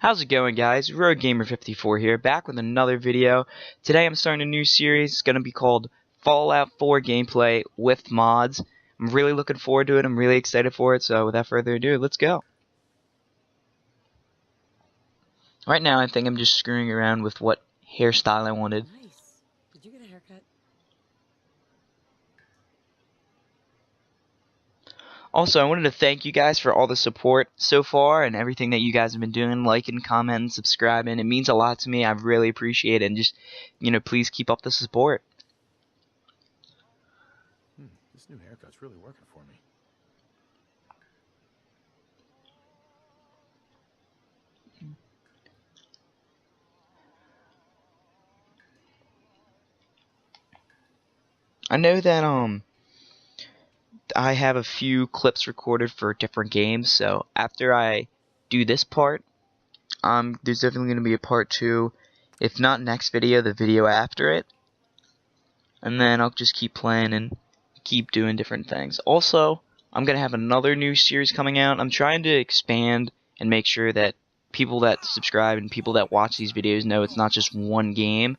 How's it going, guys? RoadGamer54 here, back with another video. Today I'm starting a new series. It's going to be called Fallout 4 Gameplay with Mods. I'm really looking forward to it. I'm really excited for it, so without further ado, let's go. Right now, I think I'm just screwing around with what hairstyle I wanted. Nice. Did you get a haircut? Also, I wanted to thank you guys for all the support so far and everything that you guys have been doing, liking, commenting, subscribing. It means a lot to me. I really appreciate it, and just, please keep up the support. This new haircut's really working for me. I know that I have a few clips recorded for different games, so after I do this part, there's definitely going to be a part 2, if not next video, the video after it, and then I'll just keep playing and keep doing different things. Also, I'm going to have another new series coming out. I'm trying to expand and make sure that people that subscribe and people that watch these videos know it's not just one game,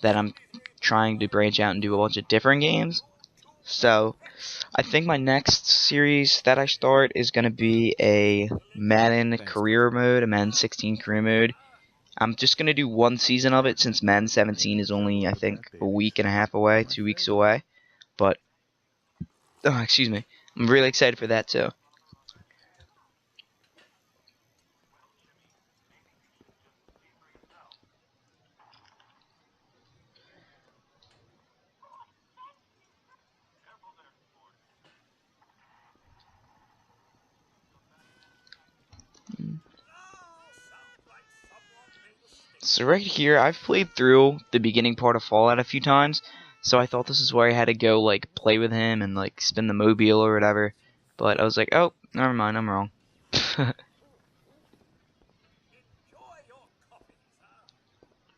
that I'm trying to branch out and do a bunch of different games. So, I think my next series that I start is going to be a Madden career mode, a Madden 16 career mode. I'm just going to do one season of it since Madden 17 is only, I think, a week and a half away, 2 weeks away. But, excuse me, I'm really excited for that too. So right here, I've played through the beginning part of Fallout a few times, so I thought this is where I had to go, like, play with him and, like, spin the mobile or whatever. But I was like, oh, never mind, I'm wrong.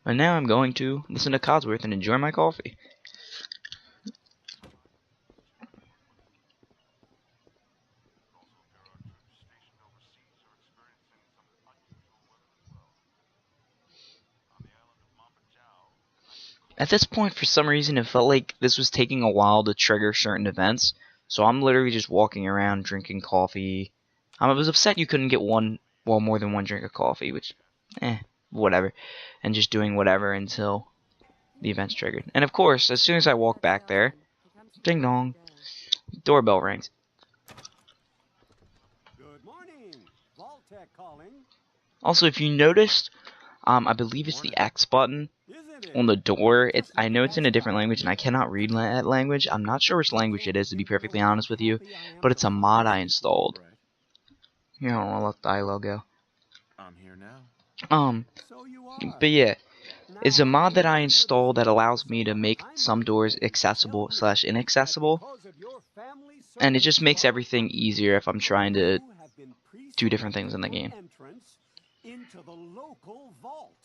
And now I'm going to listen to Codsworth and enjoy my coffee. At this point, for some reason, it felt like this was taking a while to trigger certain events, so I'm literally just walking around drinking coffee. I was upset you couldn't get more than one drink of coffee, which, whatever, and just doing whatever until the event's triggered. And of course, as soon as I walk back there, ding dong, doorbell rings. Good morning. Vault-Tec calling. Also, if you noticed, I believe it's the X button on the door. I know it's in a different language, and I cannot read that language. I'm not sure which language it is, to be perfectly honest with you, but it's a mod I installed. Here, I'll let the dialogue go. I'm here now. But yeah, it's a mod that I installed that allows me to make some doors accessible / inaccessible, and it just makes everything easier if I'm trying to do different things in the game. Into the local vault.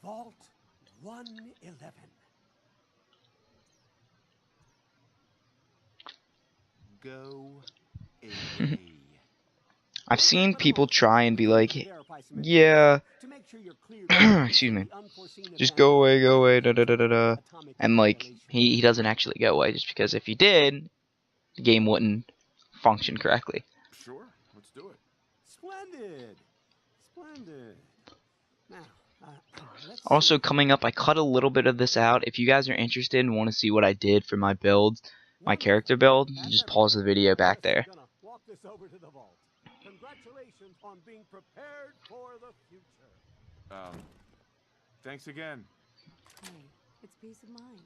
Vault 111. Go away. I've seen people try and be like, yeah, excuse me, just go away, da da da da da, and like, he doesn't actually go away, just because if he did, the game wouldn't function correctly. Sure, let's do it. Splendid. Splendid. Now, also, coming up, I cut a little bit of this out. If you guys are interested and want to see what I did for my build, my character build, just pause the video back there. Walk this over to the vault. Congratulations on being prepared for the future. Thanks again. Hey, it's peace of mind.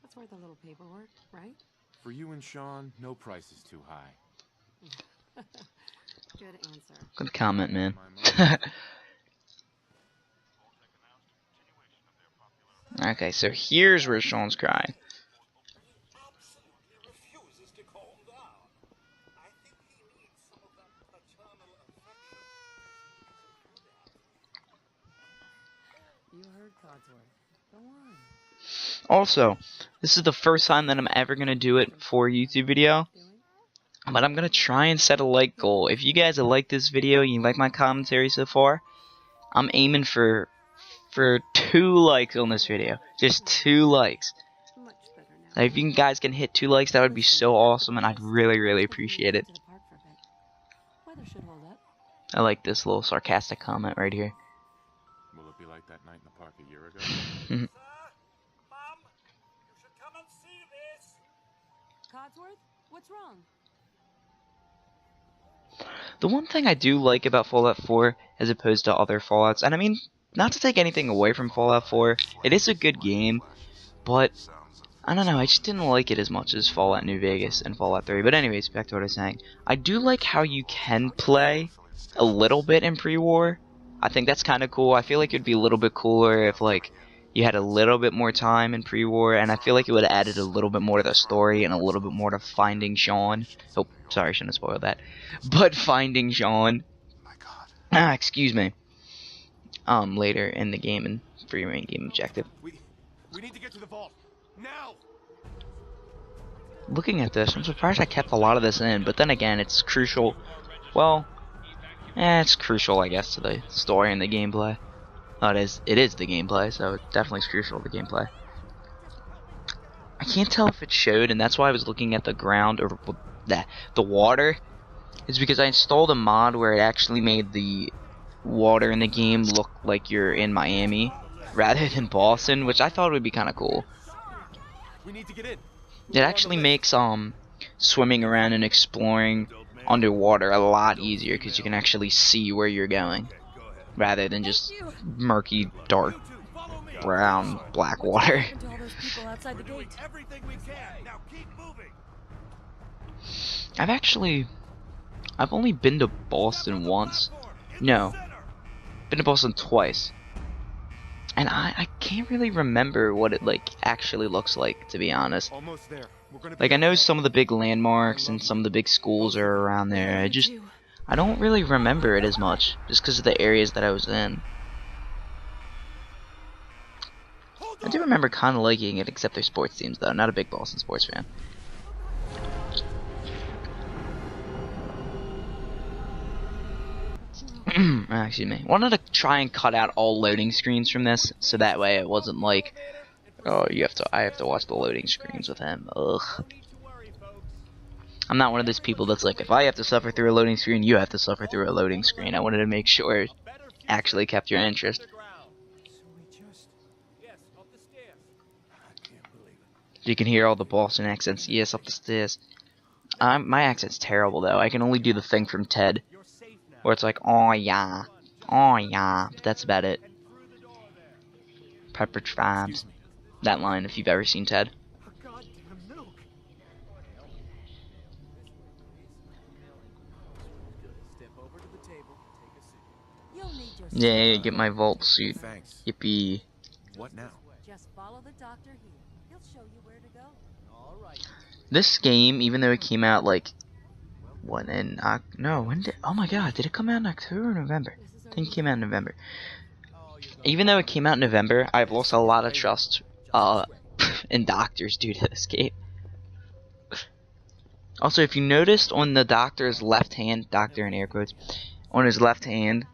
That's worth a little paperwork, right? For you and Sean, no price is too high. Good answer. Good comment, man. Okay, so here's where Sean's crying. You heard Codsworth. Go on. Also, this is the first time that I'm ever going to do it for a YouTube video. But I'm gonna try and set a like goal. If you guys have liked this video, you like my commentary so far, I'm aiming for 2 likes on this video. Just 2 likes. Much better now. If you guys can hit 2 likes, that would be so awesome, and I'd really appreciate it. Weather should hold up. I like this little sarcastic comment right here. Will it be like that night in the park a year ago? Mom, you should come and see this. Codsworth, what's wrong? The one thing I do like about Fallout 4 as opposed to other Fallouts, and I mean, not to take anything away from Fallout 4, it is a good game, but I don't know, I just didn't like it as much as Fallout New Vegas and Fallout 3. But anyways, back to what I was saying. I do like how you can play a little bit in pre-war. I think that's kind of cool. I feel like it would be a little bit cooler if, like, you had a little bit more time in pre-war, and I feel like it would have added a little bit more to the story and a little bit more to finding Sean. Oh, sorry, I shouldn't have spoiled that. But finding Sean, excuse me, later in the game and for your main game objective. We need to get to the vault now. Looking at this, I'm surprised I kept a lot of this in, but then again, it's crucial. Well, it's crucial, I guess, to the story and the gameplay. Oh, it is the gameplay, so it definitely is crucial to the gameplay. I can't tell if it showed, and that's why I was looking at the ground, or the water. It's because I installed a mod where it actually made the water in the game look like you're in Miami, rather than Boston, which I thought would be kind of cool. We need to get in. It actually makes swimming around and exploring underwater a lot easier, because you can actually see where you're going, rather than just murky, dark, brown, black water. To all those people outside the gate. Everything we can. Now keep moving. I've only been to Boston once. No, been to Boston twice. And I can't really remember what it actually looks like, to be honest. Almost there. We're gonna Like, I know some of the big landmarks and some of the big schools are around there. I don't really remember it as much, just because of the areas that I was in. I do remember kind of liking it, except their sports teams, though. Not a big Boston sports fan. Excuse me. Wanted to try and cut out all loading screens from this, so that way it wasn't like, oh, I have to watch the loading screens with him. Ugh. I'm not one of those people that's like, if I have to suffer through a loading screen, you have to suffer through a loading screen. I wanted to make sure it actually kept your interest. You can hear all the Boston accents. Yes, up the stairs. My accent's terrible, though. I can only do the thing from Ted, where it's like, oh yeah, but that's about it. Pepperidge Farms. That line, if you've ever seen Ted. Yeah, get my vault suit. Thanks. Yippee. What now? Just follow the doctor here. He'll show you where to go. All right. This game, even though it came out like, when did, oh my god, did it come out in October or November? I think it came out in November. Even though it came out in November, I've lost a lot of trust in doctors due to this game. Also, if you noticed on the doctor's left hand, doctor in air quotes, on his left hand,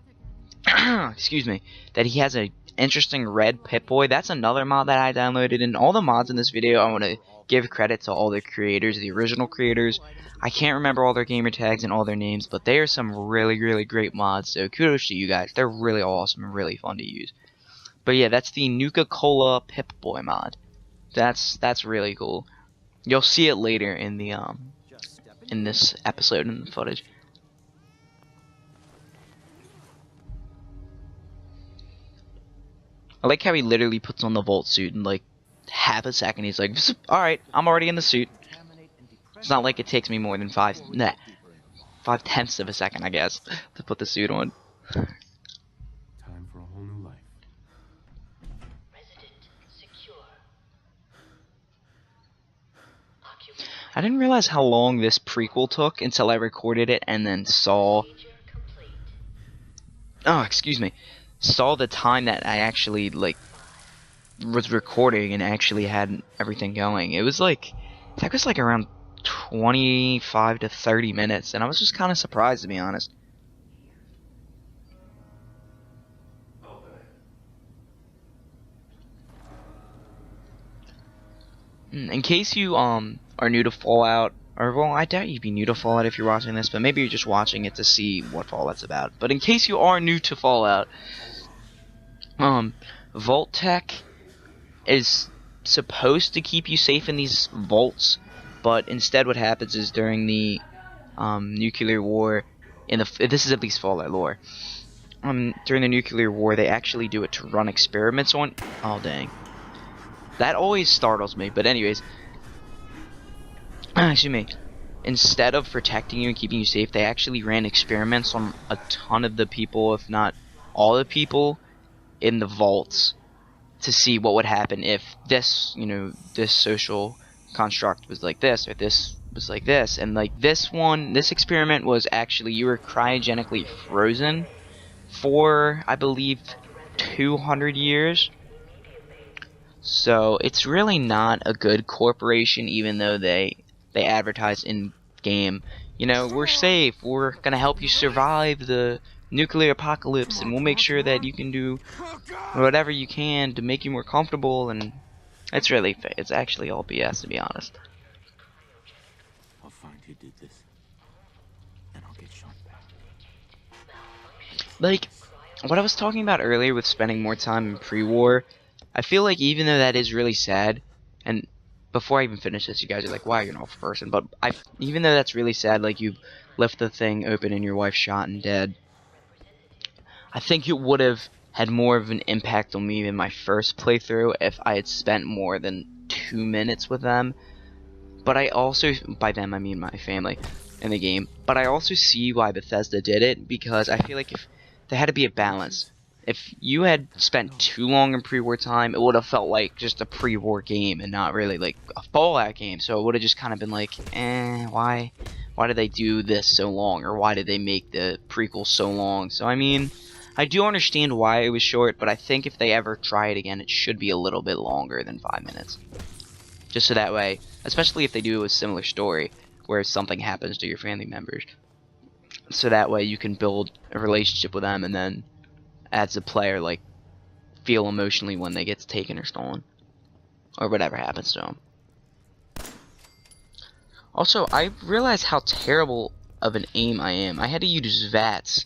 excuse me, that he has a interesting red Pip-Boy. That's another mod that I downloaded, and all the mods in this video, I want to give credit to all the creators, the original creators. I can't remember all their gamer tags and all their names, but they are some really great mods, so kudos to you guys. They're really awesome and really fun to use. But yeah, that's the Nuka-Cola Pip-Boy mod. That's really cool. You'll see it later in the in this episode in the footage. I like how he literally puts on the Vault suit in like half a second. He's like, alright, I'm already in the suit. It's not like it takes me more than 5/10ths of a second, I guess, to put the suit on. Time for a whole new life. I didn't realize how long this prequel took until I recorded it and then saw... Oh, excuse me. Saw the time that I actually, like, was recording and actually had everything going. It was like... That was like around 25 to 30 minutes, and I was just kind of surprised, to be honest. In case you are new to Fallout, or well, I doubt you'd be new to Fallout if you're watching this, but maybe you're just watching it to see what Fallout's about. But in case you are new to Fallout, Vault Tech is supposed to keep you safe in these vaults, but instead what happens is during the nuclear war, this is at least Fallout lore, during the nuclear war they actually do it to run experiments on. Oh dang, that always startles me. But anyways, excuse me, instead of protecting you and keeping you safe, they actually ran experiments on a ton of the people, if not all the people in the vaults, to see what would happen if this, this social construct was like this, or this was like this. And like this experiment was actually, you were cryogenically frozen for, I believe, 200 years. So it's really not a good corporation, even though they advertise in game, we're safe, we're gonna help you survive the nuclear apocalypse, and we'll make sure that you can do whatever you can to make you more comfortable. And it's actually all BS, to be honest. I'll find who did this, and I'll get Sean back. Like what I was talking about earlier with spending more time in pre-war, I feel like even though that is really sad, and before I even finish this, you guys are like, wow, you're an awful person, but even though that's really sad, like you left the thing open and your wife shot and dead, I think it would have had more of an impact on me in my first playthrough if I had spent more than 2 minutes with them. But I also, by them I mean my family in the game, but I also see why Bethesda did it, because I feel like if there had to be a balance. If you had spent too long in pre-war time, it would have felt like just a pre-war game and not really like a Fallout game. So it would have just kind of been like, why did they do this so long, or why did they make the prequel so long? So I mean, I do understand why it was short, but I think if they ever try it again, it should be a little bit longer than 5 minutes. Just so that way, especially if they do a similar story where something happens to your family members, so that way you can build a relationship with them, and then as a player, like, feel emotionally when they get taken or stolen, or whatever happens to them. Also, I realized how terrible of an aim I am. I had to use VATS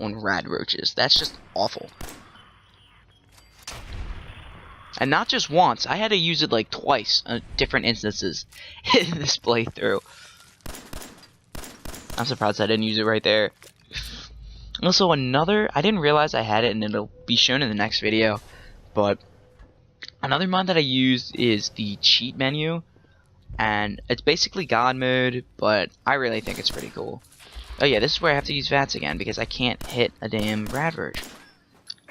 on rad roaches. That's just awful. And not just once, I had to use it like twice on different instances in this playthrough. I'm surprised I didn't use it right there. Also, I didn't realize I had it, and it'll be shown in the next video, but another mod that I used is the cheat menu, and it's basically God mode, but I really think it's pretty cool. Oh yeah, this is where I have to use VATS again, because I can't hit a damn rad roach.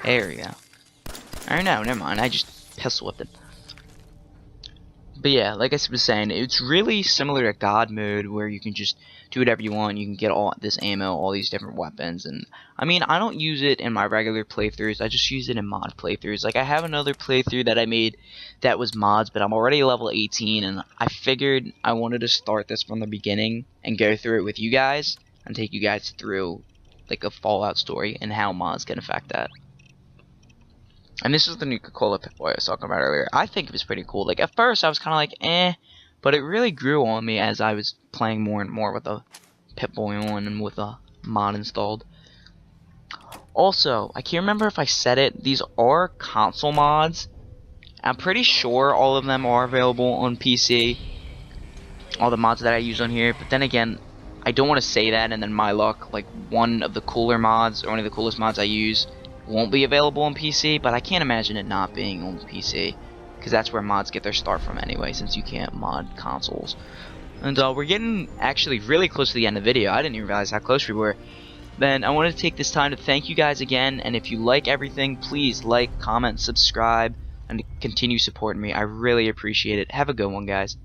There we go. Or no, never mind, I just pistol whipped it. But yeah, like I was saying, it's really similar to God mode, where you can just do whatever you want. You can get all this ammo, all these different weapons, and I mean, I don't use it in my regular playthroughs, I just use it in mod playthroughs. Like, I have another playthrough that I made that was mods, but I'm already level 18, and I figured I wanted to start this from the beginning and go through it with you guys, and take you guys through, like, a Fallout story and how mods can affect that. And this is the new Coca-Cola Pip-Boy I was talking about earlier. I think it was pretty cool. Like, at first I was kind of like, but it really grew on me as I was playing more and more with the Pip-Boy on and with a mod installed. Also, I can't remember if I said it, these are console mods. I'm pretty sure all of them are available on PC. All the mods that I use on here, but then again, I don't want to say that and then my luck, like one of the cooler mods, or one of the coolest mods I use, won't be available on PC, but I can't imagine it not being on PC, because that's where mods get their start from anyway, since you can't mod consoles. And we're getting actually really close to the end of the video. I didn't even realize how close we were. Then I wanted to take this time to thank you guys again, and if you like everything, please like, comment, subscribe, and continue supporting me. I really appreciate it. Have a good one, guys.